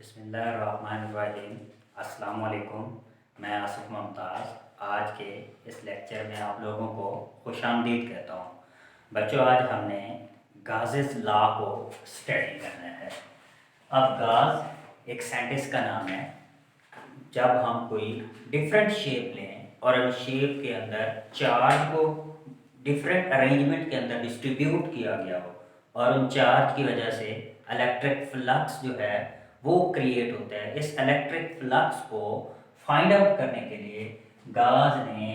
बिस्मिल्लाहिर्रहमानिर्रहीम। अस्सलाम वालेकुम। मैं आसिफ मुमताज़ आज के इस लेक्चर में आप लोगों को खुशामदीद कहता हूँ। बच्चों, आज हमने गाज़ेस लॉ को स्टडी करना है। अब गाज़ एक साइंटिस्ट का नाम है। जब हम कोई डिफरेंट शेप लें और उस शेप के अंदर चार्ज को डिफरेंट अरेंजमेंट के अंदर डिस्ट्रीब्यूट किया गया हो और उन चार्ज की वजह से इलेक्ट्रिक फ्लक्स जो है वो क्रिएट होता है। इस इलेक्ट्रिक फ्लक्स को फाइंड आउट करने के लिए गाज ने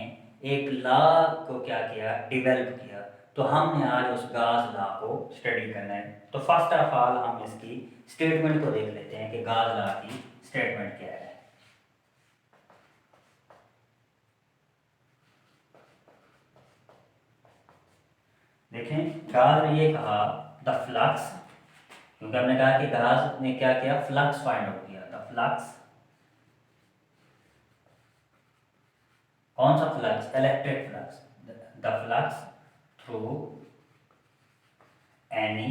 एक लॉ को क्या किया, डेवलप किया। तो हमने आज उस गाज लॉ को स्टडी करना है। तो फर्स्ट ऑफ ऑल हम इसकी स्टेटमेंट को देख लेते हैं कि गाज लॉ की स्टेटमेंट क्या है। देखें, गाज ने ये कहा द फ्लक्स, क्योंकि हमने कहा कि गाज ने क्या किया, फ्लक्स फाइंड आउट किया। द फ्लक्स, कौन सा flux? Electric flux. The flux through any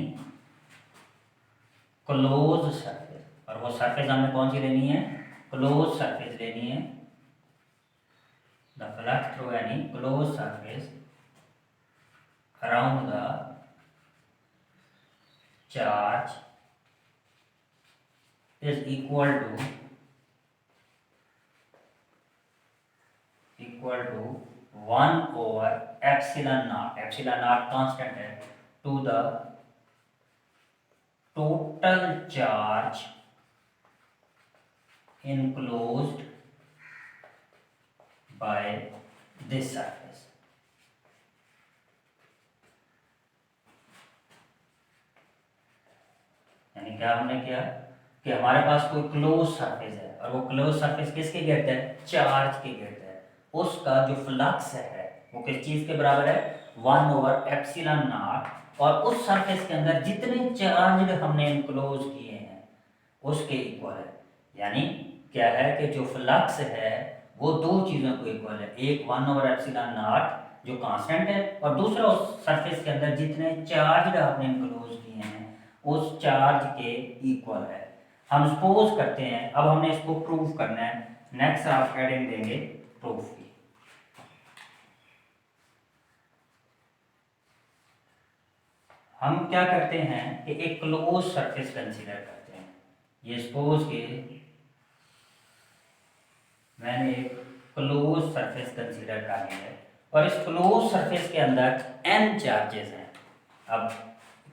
close surface, और वो सरफेस हमने कौन सी लेनी है? क्लोज सरफेस लेनी है। The flux through any close surface around the charge is equal to 1 over epsilon naught, epsilon naught constant है, to the total charge enclosed by this surface। यानी क्या हमने किया कि हमारे पास कोई क्लोज सरफेस है और वो क्लोज सरफेस किसके गिर्द है? चार्ज के गिर्द है। उसका जो फ्लक्स है वो किस चीज के बराबर है? 1 ओवर एप्सिलॉन नॉट। और उस सरफेस के अंदर जितने चार्ज हमने इनक्लोज किए हैं उसके इक्वल है। यानी क्या है कि जो फ्लक्स है वो दो चीज़ों को इक्वल है। एक 1 ओवर एप्सिलॉन नॉट जो कांस्टेंट है, और दूसरा उस सरफेस के अंदर जितने चार्ज आपने इनक्लोज किए हैं उस चार्ज के इक्वल है। हम सपोज करते हैं, अब हमने इसको प्रूव करना है। नेक्स्ट आप हेडिंग देंगे प्रूफ की। हम क्या करते हैं कि एक क्लोज सरफेस कंसीडर करते हैं। ये सपोज के मैंने एक क्लोज सरफेस कंसीडर करनी है और इस क्लोज सरफेस के अंदर n चार्जेस हैं। अब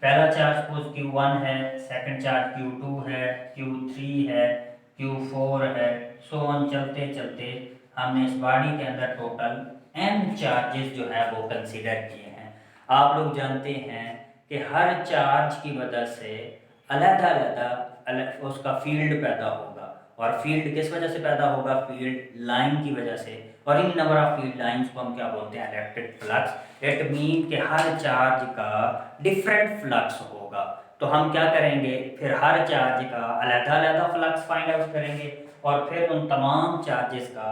पहला चार्ज सपोज Q1 है, सेकंड चार्ज Q2 है, Q3 है, Q4 है, सो ऑन चलते चलते हमने इस बॉडी के अंदर टोटल n चार्जेस जो है वो कंसीडर किए हैं। आप लोग जानते हैं कि हर चार्ज की वजह से अलग-अलग उसका फील्ड पैदा होगा, और फील्ड किस वजह से पैदा होगा? फील्ड लाइन की वजह से। और इन नंबर ऑफ फील्ड लाइंस को हम क्या बोलते हैं? Electric flux. इट मीन कि हर चार्ज का डिफरेंट फ्लक्स होगा। तो हम क्या करेंगे, फिर हर चार्ज का अलग-अलग फ्लक्स फाइंड आउट करेंगे और फिर उन तमाम चार्जेस का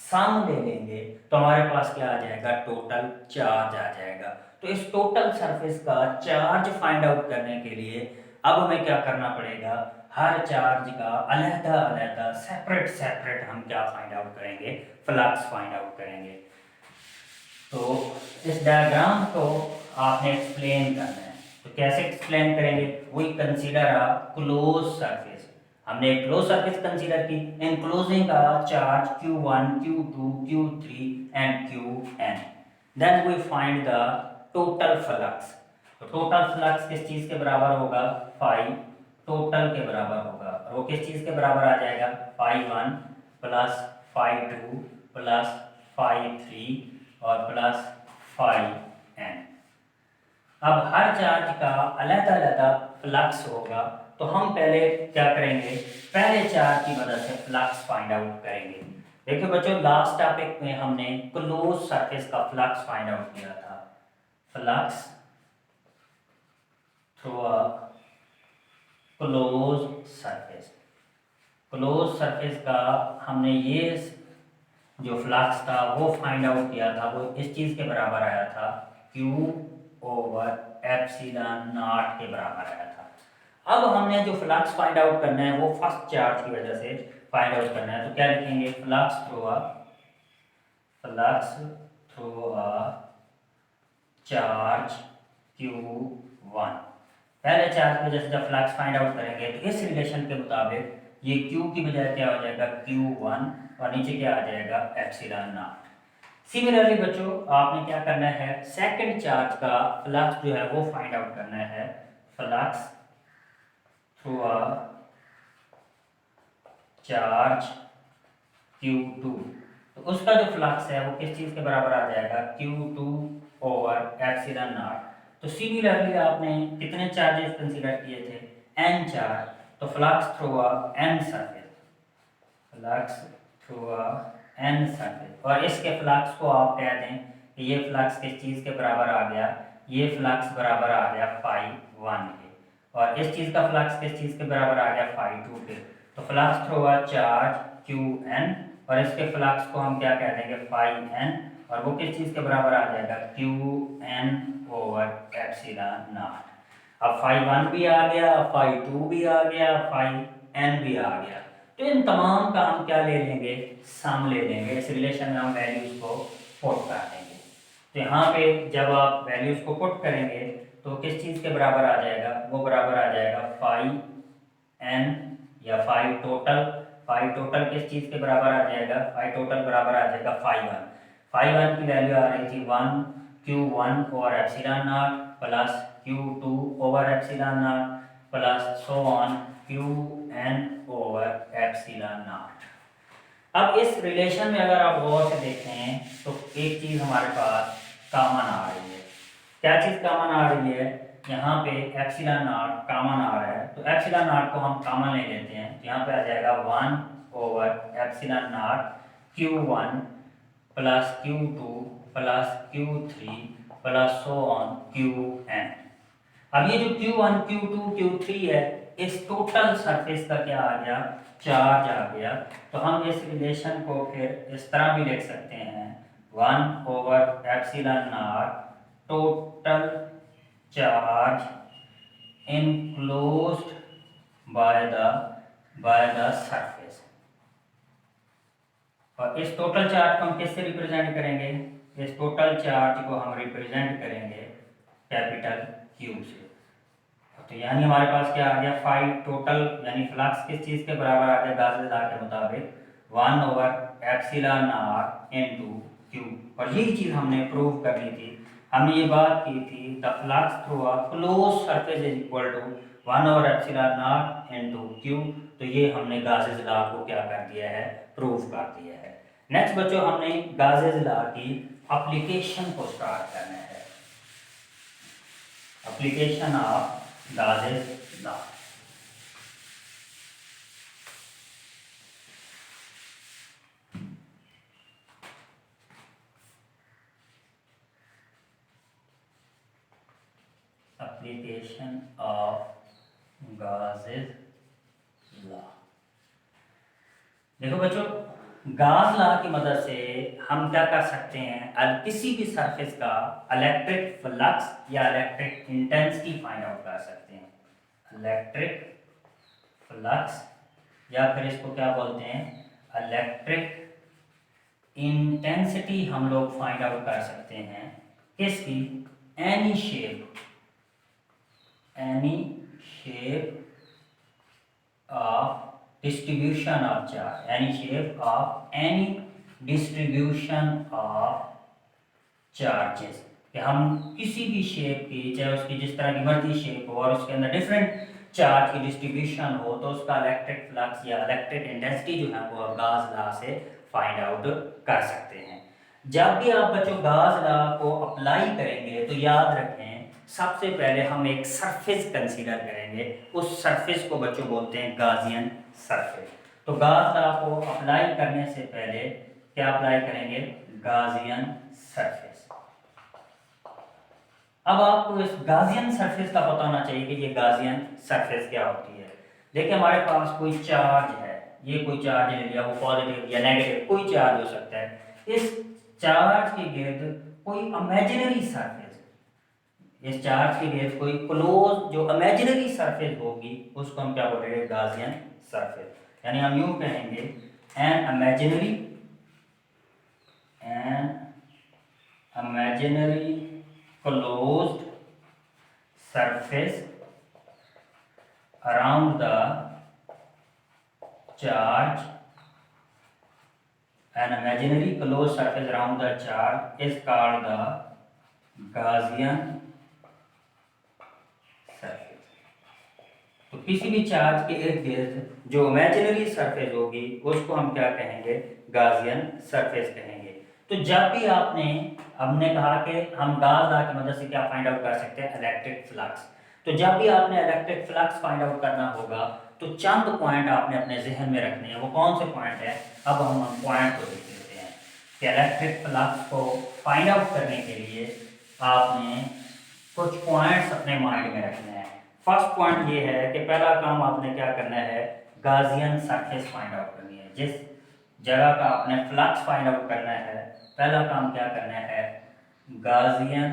सम ले लेंगे। तो हमारे पास क्या आ जाएगा? टोटल चार्ज आ जाएगा। तो इस टोटल सरफेस का चार्ज फाइंड आउट करने के लिए अब हमें क्या करना पड़ेगा? हर चार्ज का अलग-अलग सेपरेट हम क्या फाइंड आउट करेंगे? फ्लक्स फाइंड आउट करेंगे। तो इस डायग्राम को आपने एक्सप्लेन करना है। तो कैसे एक्सप्लेन करेंगे? We consider a close surface. हमने एक क्लोज सरफेस कंसीडर की, enclosing a charge Q1, Q2, Q3 and Qn। Then we find the total flux. तो टोटल फ्लक्स किस चीज के बराबर होगा? फाई टोटल के बराबर होगा। और वो किस चीज के बराबर आ जाएगा? Phi 1 plus phi 2 plus phi 3 और प्लस फाई n। अब हर चार्ज का अलग अलग फ्लक्स होगा। तो हम पहले क्या करेंगे? पहले चार्ज की वजह से फ्लक्स फाइंड आउट करेंगे। देखिए बच्चों, लास्ट टॉपिक में हमने क्लोज सरफेस का फ्लक्स फाइंड आउट किया था। Flux through a close surface. Close surface का हमने ये जो फ्लक्स था वो फाइंड आउट किया था। वो इस चीज के बराबर आया था, Q ओवर एप्सिलॉन नॉट के बराबर आया था। अब हमने जो फ्लक्स फाइंड आउट करना है वो फर्स्ट चार्ज की वजह से फाइंड आउट करना है। तो क्या लिखेंगे, फ्लक्स थ्रू अ चार्ज Q1। पहले चार्ज की वजह से जब फ्लक्स फाइंड आउट करेंगे तो इस रिलेशन के मुताबिक ये Q की बजाय क्या हो जाएगा, Q1, और नीचे क्या आ जाएगा, एप्सिलॉन नॉट। सिमिलरली बच्चों आपने क्या करना है, सेकंड चार्ज का फ्लक्स जो है वो फाइंड आउट करना है। Flux through a charge Q2, तो उसका जो फ्लक्स है वो किस चीज के बराबर आ जाएगा, Q2 ओवर एप्सिलॉन नॉट। तो सिमिलरली आपने कितने चार्जेस कंसीडर किए थे, n चार्ज, तो फ्लक्स थ्रू अ n सरफेस, फ्लक्स थ्रू अ n सरफेस, और इसके फ्लक्स को आप कह दें कि ये फ्लक्स किस चीज के बराबर आ गया, ये फ्लक्स बराबर आ गया φ1 के, और इस चीज का फ्लक्स किस चीज के बराबर आ गया, φ2 के। तो flux through a charge Qn, और इसके फ्लक्स को हम क्या कह देंगे, φn, और वो किस चीज के बराबर आ जाएगा, Qn ओवर एप्सिलॉन नॉट। अब φ1 भी आ गया, φ2 भी आ गया, φn भी आ गया। तो इन तमाम का हम क्या ले लेंगे, सम ले लेंगे। इस रिलेशन में हम वैल्यूज को पुट कर देंगे। तो यहाँ पे जब आप वैल्यूज को पुट करेंगे तो किस चीज के बराबर आ जाएगा, वो बराबर आ जाएगा φn या फाई टोटल किस चीज के बराबर आ जाएगा, फाई टोटल बराबर आ जाएगा φ1 की वैल्यू आ रही थी 1 Q1 over epsilon not plus Q2 over epsilon not plus so on Qn over epsilon not. अब इस रिलेशन में अगर आप गौर से देखें तो एक चीज हमारे पास कॉमन आ रही है। क्या चीज कॉमन आ रही है, यहाँ पे एप्सिलॉन नॉट कॉमन आ रहा है, तो एप्सिलॉन नॉट को हम कॉमन ले लेते हैं। यहाँ पे आ जाएगा 1 over epsilon not Q1 plus Q2 plus Q3 plus so on Qn। अब ये जो Q1 Q2 Q3 है, इस टोटल सरफेस का क्या आ गया, चार्ज आ गया। तो हम इस रिलेशन को फिर इस तरह भी लिख सकते हैं, 1 over epsilon not total charge enclosed by the surface। और इस टोटल चार्ज को हम किससे रिप्रेजेंट करेंगे, इस टोटल चार्ज को हम रिप्रेजेंट करेंगे कैपिटल Q से। तो यानी हमारे पास क्या आ गया, फाई टोटल यानी फ्लक्स किस चीज के बराबर आ गया, गाउस लॉ के मुताबिक 1 over epsilon not into Q। और यही चीज हमने प्रूव करनी थी। हमने ये बात की थी the flux through a close surface is equal to 1 over epsilon not into Q। तो ये हमने गाउस लॉ को क्या कर दिया है, प्रूव कर दिया है। नेक्स्ट बच्चों हमने गाउस लॉ की एप्लीकेशन को स्टार्ट करना है। Application of Gauss's law। Application of Gauss's law। देखो बच्चों, गॉस लॉ की मदद से हम क्या कर सकते हैं, किसी भी सरफेस का इलेक्ट्रिक फ्लक्स या इलेक्ट्रिक इंटेंसिटी फाइंड आउट कर सकते हैं। इलेक्ट्रिक फ्लक्स या फिर इसको क्या बोलते हैं, इलेक्ट्रिक इंटेंसिटी हम लोग फाइंड आउट कर सकते हैं। किसकी, any shape of distribution of charge, any shape of any distribution of charges, कि हम किसी भी शेप की, चाहे उसकी जिस तरह की मर्जी शेप हो और उसके अंदर डिफरेंट चार्ज की डिस्ट्रीब्यूशन हो, तो उसका इलेक्ट्रिक फ्लक्स या इलेक्ट्रिक इंटेंसिटी जो है वो गॉस लॉ से फाइंड आउट कर सकते हैं। जब भी आप बच्चों गॉस लॉ को अप्लाई करेंगे तो याद रखें सबसे पहले हम एक सरफेस कंसीडर करेंगे। उस सरफेस को बच्चों बोलते हैं गाजियन सरफेस। तो गॉस लॉ को अप्लाई करने से पहले क्या अप्लाई करेंगे, गाजियन सरफेस। अब आपको इस गाजियन सरफेस का पता होना चाहिए कि ये गाजियन सरफेस क्या होती है। देखिए हमारे पास कोई चार्ज है, ये कोई चार्ज ले लिया, वो पॉजिटिव या नेगेटिव कोई चार्ज हो सकता है। इस चार्ज के गिर्द कोई इमेजिनरी सरफेस, इस चार्ज के गेज कोई क्लोज जो इमेजिनरी सरफेस होगी उसको हम क्या बोलेंगे, गाउसियन सरफेस। यानी हम यूं कहेंगे an imaginary closed surface around the charge, an imaginary closed surface around the charge is called the Gaussian surface। तो किसी भी चार्ज के इर्द गिर्द जो इमेजिनरी सरफेस होगी उसको हम क्या कहेंगे, गाउसियन सरफेस कहेंगे। तो जब भी हमने कहा कि हम गाज लॉ की मदद से क्या फाइंड आउट कर सकते हैं, इलेक्ट्रिक फ्लक्स। तो जब भी आपने इलेक्ट्रिक फ्लक्स फाइंड आउट करना होगा तो चंद पॉइंट आपने अपने जहन में रखने हैं। वो कौन से पॉइंट है, अब हम पॉइंट को देख लेते हैं कि इलेक्ट्रिक फ्लक्स को फाइंड आउट करने के लिए आपने कुछ पॉइंट्स अपने माइंड में रखने हैं। फर्स्ट पॉइंट ये है कि पहला काम आपने क्या करना है, गाउसियन सरफेस फाइंड आउट करनी है। जिस जगह का आपने फ्लक्स फाइंड आउट करना है, पहला काम क्या करना है, गाउसियन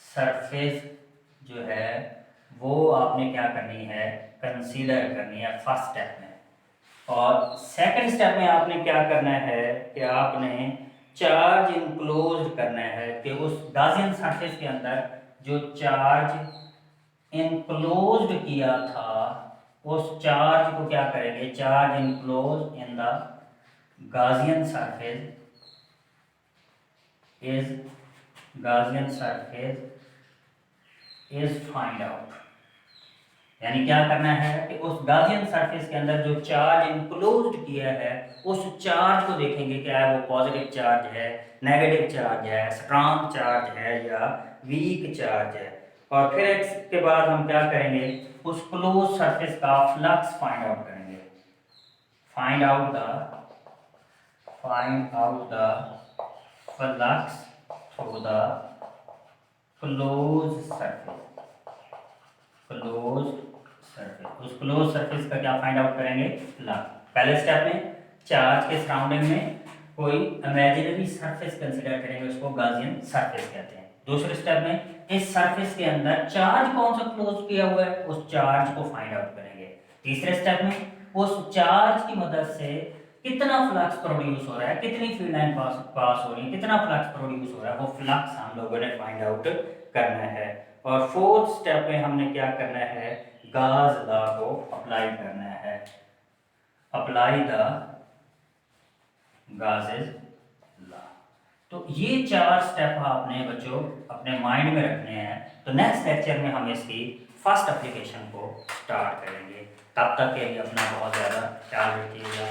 सरफेस जो है वो आपने क्या करनी है, कंसीडर करनी है फर्स्ट स्टेप में। और सेकंड स्टेप में आपने क्या करना है कि आपने चार्ज इनक्लोज करना है कि उस गाउसियन सरफेस के अंदर जो चार्ज इनक्लोज्ड किया था उस चार्ज को क्या करेंगे, charge enclose in the Gaussian surface is find out. यानी क्या करना है कि उस गाउसियन सरफेस के अंदर जो चार्ज इनक्लोज्ड किया है उस चार्ज को देखेंगे क्या है, वो पॉजिटिव चार्ज है, नेगेटिव चार्ज है, स्ट्रॉन्ग चार्ज है या वीक चार्ज है। और फिर इसके बाद हम क्या करेंगे, उस क्लोज सरफेस का फ्लक्स फाइंड आउट करेंगे। Find out the flux through the close surface. उस क्लोज सरफेस का क्या फाइंड आउट करेंगे, फ्लक्स। पहले स्टेप में चार्ज के सराउंडिंग में कोई इमेजिनरी सरफेस कंसीडर करेंगे, उसको गाउसियन सरफेस कहते हैं। दूसरे स्टेप में इस सरफेस के अंदर चार्ज कौन सा क्लोज किया हुआ है उस चार्ज को फाइंड आउट करेंगे। तीसरे स्टेप में उस चार्ज की मदद से कितना फ्लक्स प्रोड्यूस हो रहा है, कितनी फील्ड लाइन पास हो रही है, कितना फ्लक्स प्रोड्यूस हो रहा है, वो फ्लक्स हम लोगों ने फाइंड आउट करना है। और फोर्थ स्टेप में हमने क्या करना है, गाज लॉ को अप्लाई करना है। Apply the Gauss's law. तो ये चार स्टेप आपने बच्चों अपने माइंड में रखने हैं। तो नेक्स्ट लेक्चर में हम इसकी फर्स्ट एप्लीकेशन को स्टार्ट करेंगे। तब तक के लिए अपना बहुत ज़्यादा ख्याल रखिएगा।